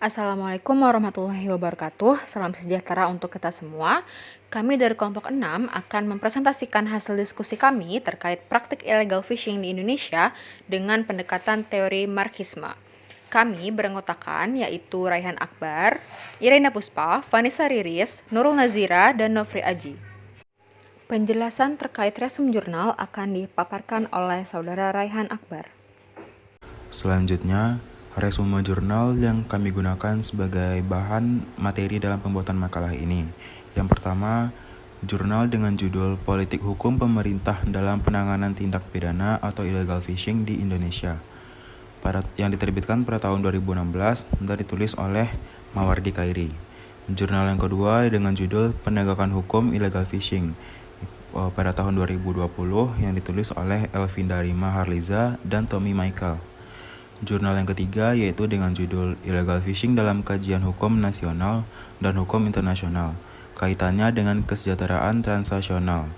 Assalamualaikum warahmatullahi wabarakatuh. Salam sejahtera untuk kita semua. Kami dari kelompok 6 akan mempresentasikan hasil diskusi kami terkait praktik illegal fishing di Indonesia dengan pendekatan teori Marxisme. Kami beranggotakan yaitu Raihan Akbar, Irena Puspa, Vanessa Riris, Nurul Nazira, dan Nofri Aji. Penjelasan terkait resum jurnal akan dipaparkan oleh Saudara Raihan Akbar. Selanjutnya, resume jurnal yang kami gunakan sebagai bahan materi dalam pembuatan makalah ini. Yang pertama, jurnal dengan judul Politik Hukum Pemerintah dalam Penanganan Tindak Pidana atau Illegal Fishing di Indonesia, yang diterbitkan pada tahun 2016 dan ditulis oleh Mawardi Khairi. Jurnal yang kedua dengan judul Penegakan Hukum Illegal Fishing pada tahun 2020 yang ditulis oleh Elvinda Rima Harliza dan Tommy Michael. Jurnal yang ketiga yaitu dengan judul Illegal Fishing dalam Kajian Hukum Nasional dan Hukum Internasional, kaitannya dengan kesejahteraan transnasional,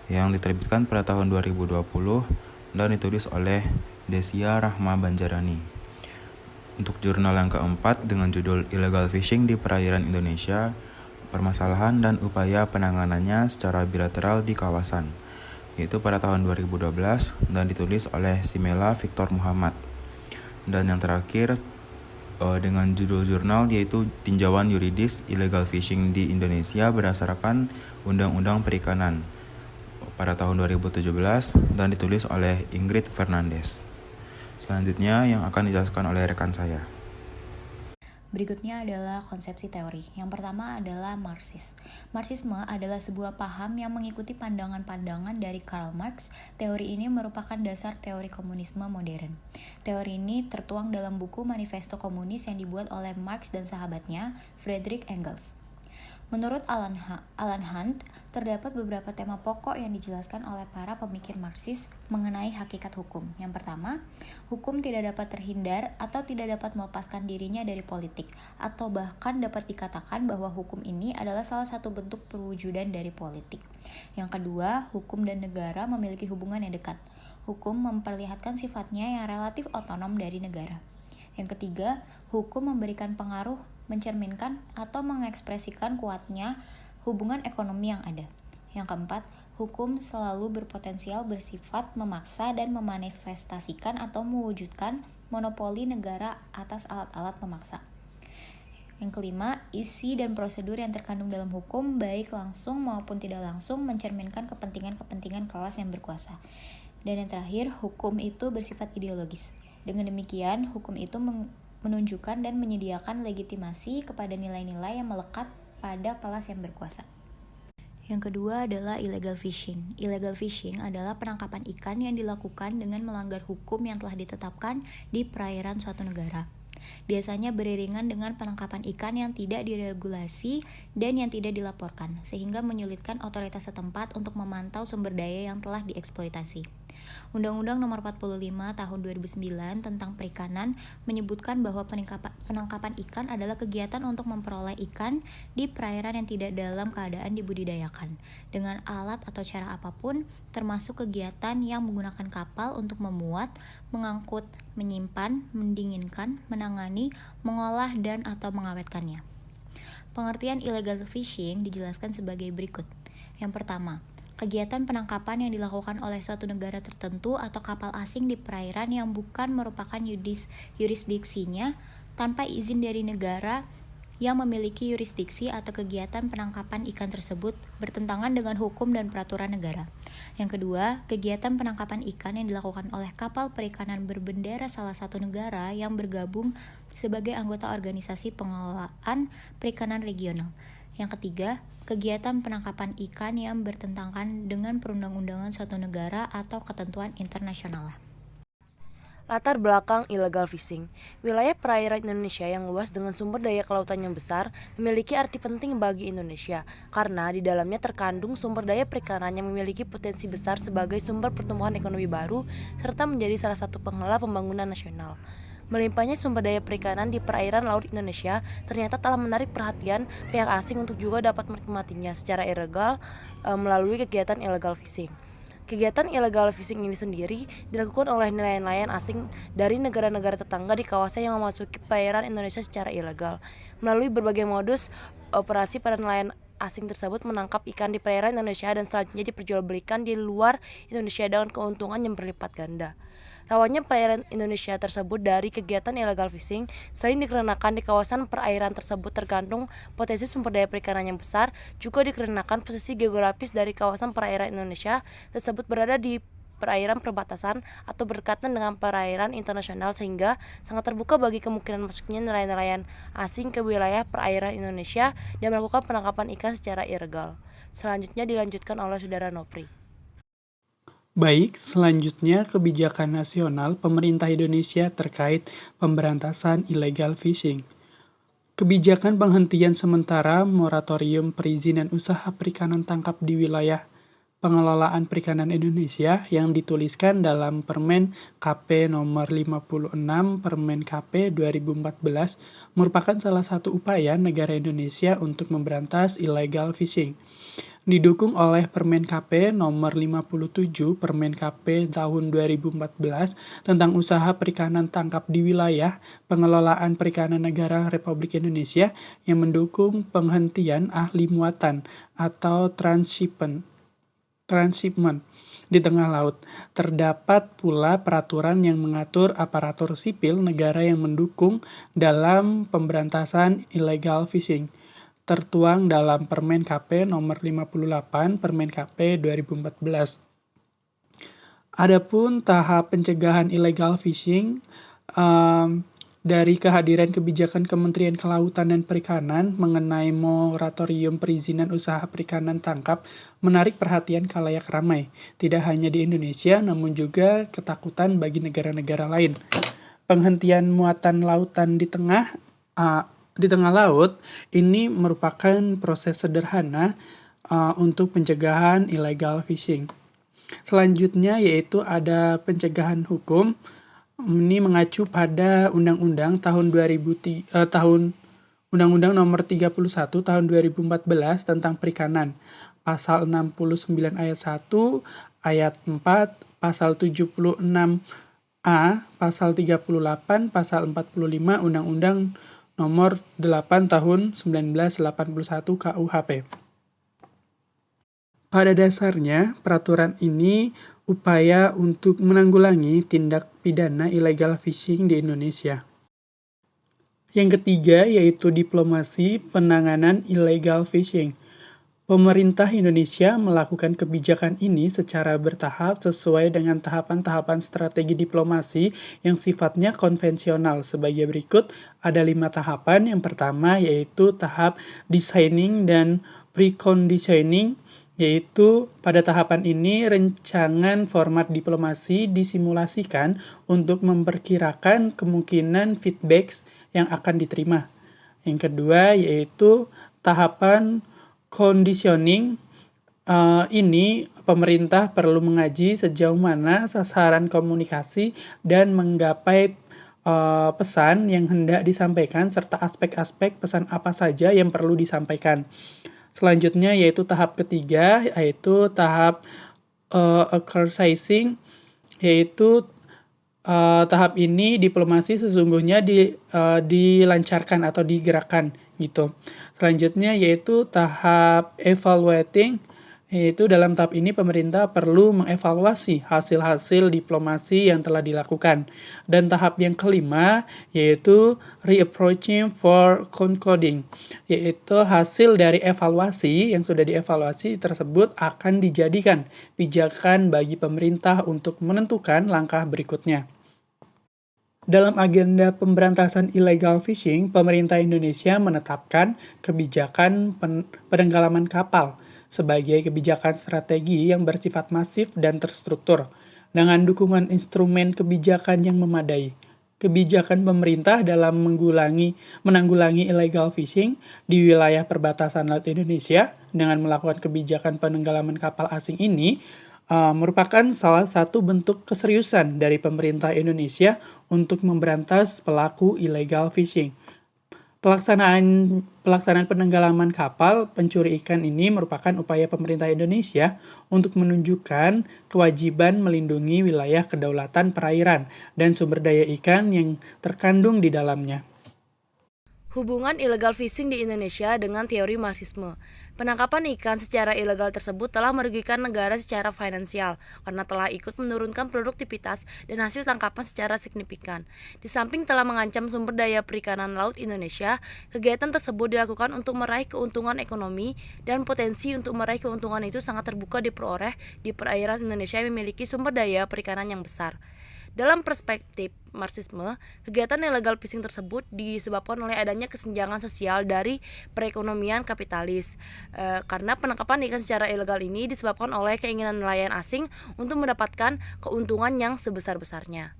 yang diterbitkan pada tahun 2020 dan ditulis oleh Desia Rahma Banjarani. Untuk jurnal yang keempat dengan judul Illegal Fishing di Perairan Indonesia, permasalahan dan upaya penanganannya secara bilateral di kawasan, yaitu pada tahun 2012 dan ditulis oleh Simela Victor Muhammad. Dan yang terakhir dengan judul jurnal yaitu Tinjauan Yuridis Illegal Fishing di Indonesia berdasarkan Undang-Undang Perikanan pada tahun 2017 dan ditulis oleh Ingrid Fernandes. Selanjutnya yang akan dijelaskan oleh rekan saya. Berikutnya adalah konsepsi teori. Yang pertama adalah Marxis. Marxisme adalah sebuah paham yang mengikuti pandangan-pandangan dari Karl Marx. Teori ini merupakan dasar teori komunisme modern. Teori ini tertuang dalam buku Manifesto Komunis yang dibuat oleh Marx dan sahabatnya, Friedrich Engels. Menurut Alan Hunt, terdapat beberapa tema pokok yang dijelaskan oleh para pemikir Marxis mengenai hakikat hukum. Yang pertama, hukum tidak dapat terhindar atau tidak dapat melepaskan dirinya dari politik, atau bahkan dapat dikatakan bahwa hukum ini adalah salah satu bentuk perwujudan dari politik. Yang kedua, hukum dan negara memiliki hubungan yang dekat. Hukum memperlihatkan sifatnya yang relatif otonom dari negara. Yang ketiga, hukum memberikan pengaruh, mencerminkan atau mengekspresikan kuatnya hubungan ekonomi yang ada. Yang keempat, hukum selalu berpotensial bersifat memaksa dan memanifestasikan atau mewujudkan monopoli negara atas alat-alat pemaksa. Yang kelima, isi dan prosedur yang terkandung dalam hukum baik langsung maupun tidak langsung mencerminkan kepentingan-kepentingan kelas yang berkuasa. Dan yang terakhir, hukum itu bersifat ideologis. Dengan demikian, hukum itu menunjukkan dan menyediakan legitimasi kepada nilai-nilai yang melekat pada kelas yang berkuasa. Yang kedua adalah illegal fishing. Illegal fishing adalah penangkapan ikan yang dilakukan dengan melanggar hukum yang telah ditetapkan di perairan suatu negara. Biasanya beriringan dengan penangkapan ikan yang tidak diregulasi dan yang tidak dilaporkan, sehingga menyulitkan otoritas setempat untuk memantau sumber daya yang telah dieksploitasi. Undang-Undang Nomor 45 Tahun 2009 tentang Perikanan menyebutkan bahwa penangkapan ikan adalah kegiatan untuk memperoleh ikan di perairan yang tidak dalam keadaan dibudidayakan dengan alat atau cara apapun, termasuk kegiatan yang menggunakan kapal untuk memuat, mengangkut, menyimpan, mendinginkan, menangani, mengolah dan atau mengawetkannya. Pengertian illegal fishing dijelaskan sebagai berikut. Yang pertama, kegiatan penangkapan yang dilakukan oleh suatu negara tertentu atau kapal asing di perairan yang bukan merupakan yurisdiksinya tanpa izin dari negara yang memiliki yurisdiksi atau kegiatan penangkapan ikan tersebut bertentangan dengan hukum dan peraturan negara. Yang kedua, kegiatan penangkapan ikan yang dilakukan oleh kapal perikanan berbendera salah satu negara yang bergabung sebagai anggota organisasi pengelolaan perikanan regional. Yang ketiga, kegiatan penangkapan ikan yang bertentangan dengan perundang-undangan suatu negara atau ketentuan internasional. Latar belakang illegal fishing. Wilayah perairan Indonesia yang luas dengan sumber daya kelautan yang besar memiliki arti penting bagi Indonesia karena di dalamnya terkandung sumber daya perikanan yang memiliki potensi besar sebagai sumber pertumbuhan ekonomi baru serta menjadi salah satu penghala pembangunan nasional. Melimpahnya sumber daya perikanan di perairan laut Indonesia ternyata telah menarik perhatian pihak asing untuk juga dapat menikmatinya secara ilegal melalui kegiatan illegal fishing. Kegiatan illegal fishing ini sendiri dilakukan oleh nelayan-nelayan asing dari negara-negara tetangga di kawasan yang memasuki perairan Indonesia secara ilegal. Melalui berbagai modus operasi, para nelayan asing tersebut menangkap ikan di perairan Indonesia dan selanjutnya diperjualbelikan di luar Indonesia dengan keuntungan yang berlipat ganda. Rawannya perairan Indonesia tersebut dari kegiatan illegal fishing selain dikarenakan di kawasan perairan tersebut tergantung potensi sumber daya perikanan yang besar, juga dikarenakan posisi geografis dari kawasan perairan Indonesia tersebut berada di perairan perbatasan atau berdekatan dengan perairan internasional, sehingga sangat terbuka bagi kemungkinan masuknya nelayan-nelayan asing ke wilayah perairan Indonesia dan melakukan penangkapan ikan secara ilegal. Selanjutnya dilanjutkan oleh Saudara Nopri. Baik, selanjutnya kebijakan nasional pemerintah Indonesia terkait pemberantasan illegal fishing. Kebijakan penghentian sementara moratorium perizinan usaha perikanan tangkap di wilayah pengelolaan perikanan Indonesia yang dituliskan dalam Permen KP nomor 56 Permen KP 2014 merupakan salah satu upaya negara Indonesia untuk memberantas illegal fishing. Didukung oleh Permen KP nomor 57 Permen KP tahun 2014 tentang usaha perikanan tangkap di wilayah pengelolaan perikanan negara Republik Indonesia yang mendukung penghentian ahli muatan atau transshipment di tengah laut. Terdapat pula peraturan yang mengatur aparatur sipil negara yang mendukung dalam pemberantasan illegal fishing, tertuang dalam Permen KP nomor 58 Permen KP 2014. Adapun tahap pencegahan illegal fishing dari kehadiran kebijakan Kementerian Kelautan dan Perikanan mengenai moratorium perizinan usaha perikanan tangkap menarik perhatian khalayak ramai, tidak hanya di Indonesia namun juga ketakutan bagi negara-negara lain. Penghentian muatan lautan di tengah laut ini merupakan proses sederhana untuk pencegahan illegal fishing. Selanjutnya yaitu ada pencegahan hukum. Ini mengacu pada Undang-Undang Undang-Undang Nomor 31 Tahun 2014 tentang Perikanan. Pasal 69 ayat 1, ayat 4, pasal 76A, pasal 38, pasal 45 Undang-Undang Nomor 8 Tahun 1981 KUHP. Pada dasarnya, peraturan ini upaya untuk menanggulangi tindak pidana illegal fishing di Indonesia. Yang ketiga yaitu diplomasi penanganan illegal fishing. Pemerintah Indonesia melakukan kebijakan ini secara bertahap sesuai dengan tahapan-tahapan strategi diplomasi yang sifatnya konvensional. Sebagai berikut, ada 5 tahapan. Yang pertama yaitu tahap designing dan preconditioning, yaitu pada tahapan ini rancangan format diplomasi disimulasikan untuk memperkirakan kemungkinan feedback yang akan diterima. Yang kedua yaitu tahapan conditioning. Ini pemerintah perlu mengaji sejauh mana sasaran komunikasi dan menggapai pesan yang hendak disampaikan serta aspek-aspek pesan apa saja yang perlu disampaikan. Selanjutnya yaitu tahap ketiga, yaitu tahap exercising, yaitu tahap ini diplomasi sesungguhnya dilancarkan atau digerakkan gitu. Selanjutnya yaitu tahap evaluating, yaitu dalam tahap ini pemerintah perlu mengevaluasi hasil-hasil diplomasi yang telah dilakukan. Dan tahap yang kelima yaitu reapproaching for concluding, yaitu hasil dari evaluasi yang sudah dievaluasi tersebut akan dijadikan pijakan bagi pemerintah untuk menentukan langkah berikutnya. Dalam agenda pemberantasan illegal fishing, pemerintah Indonesia menetapkan kebijakan penenggelaman kapal sebagai kebijakan strategi yang bersifat masif dan terstruktur, dengan dukungan instrumen kebijakan yang memadai. Kebijakan pemerintah dalam menanggulangi illegal fishing di wilayah perbatasan laut Indonesia dengan melakukan kebijakan penenggelaman kapal asing ini merupakan salah satu bentuk keseriusan dari pemerintah Indonesia untuk memberantas pelaku illegal fishing. Pelaksanaan penenggelaman kapal pencuri ikan ini merupakan upaya pemerintah Indonesia untuk menunjukkan kewajiban melindungi wilayah kedaulatan perairan dan sumber daya ikan yang terkandung di dalamnya. Hubungan illegal fishing di Indonesia dengan teori Marxisme. Penangkapan ikan secara ilegal tersebut telah merugikan negara secara finansial karena telah ikut menurunkan produktivitas dan hasil tangkapan secara signifikan. Di samping telah mengancam sumber daya perikanan laut Indonesia, kegiatan tersebut dilakukan untuk meraih keuntungan ekonomi dan potensi untuk meraih keuntungan itu sangat terbuka diperoleh di perairan Indonesia yang memiliki sumber daya perikanan yang besar. Dalam perspektif Marxisme, kegiatan illegal fishing tersebut disebabkan oleh adanya kesenjangan sosial dari perekonomian kapitalis. Karena penangkapan ikan secara ilegal ini disebabkan oleh keinginan nelayan asing untuk mendapatkan keuntungan yang sebesar-besarnya.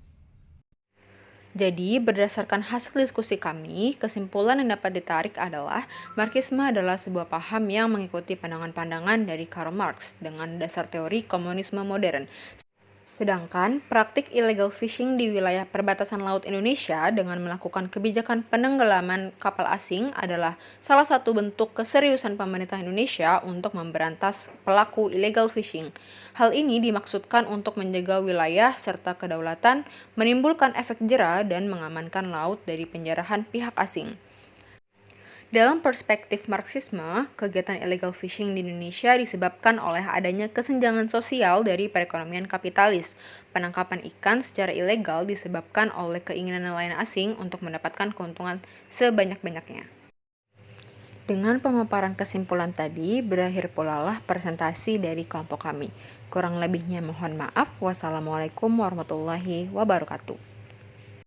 Jadi, berdasarkan hasil diskusi kami, kesimpulan yang dapat ditarik adalah Marxisme adalah sebuah paham yang mengikuti pandangan-pandangan dari Karl Marx dengan dasar teori komunisme modern. Sedangkan praktik illegal fishing di wilayah perbatasan laut Indonesia dengan melakukan kebijakan penenggelaman kapal asing adalah salah satu bentuk keseriusan pemerintah Indonesia untuk memberantas pelaku illegal fishing. Hal ini dimaksudkan untuk menjaga wilayah serta kedaulatan, menimbulkan efek jera dan mengamankan laut dari penjarahan pihak asing. Dalam perspektif Marxisme, kegiatan illegal fishing di Indonesia disebabkan oleh adanya kesenjangan sosial dari perekonomian kapitalis. Penangkapan ikan secara ilegal disebabkan oleh keinginan nelayan asing untuk mendapatkan keuntungan sebanyak-banyaknya. Dengan pemaparan kesimpulan tadi, berakhir pula lah presentasi dari kelompok kami. Kurang lebihnya mohon maaf. Wassalamualaikum warahmatullahi wabarakatuh.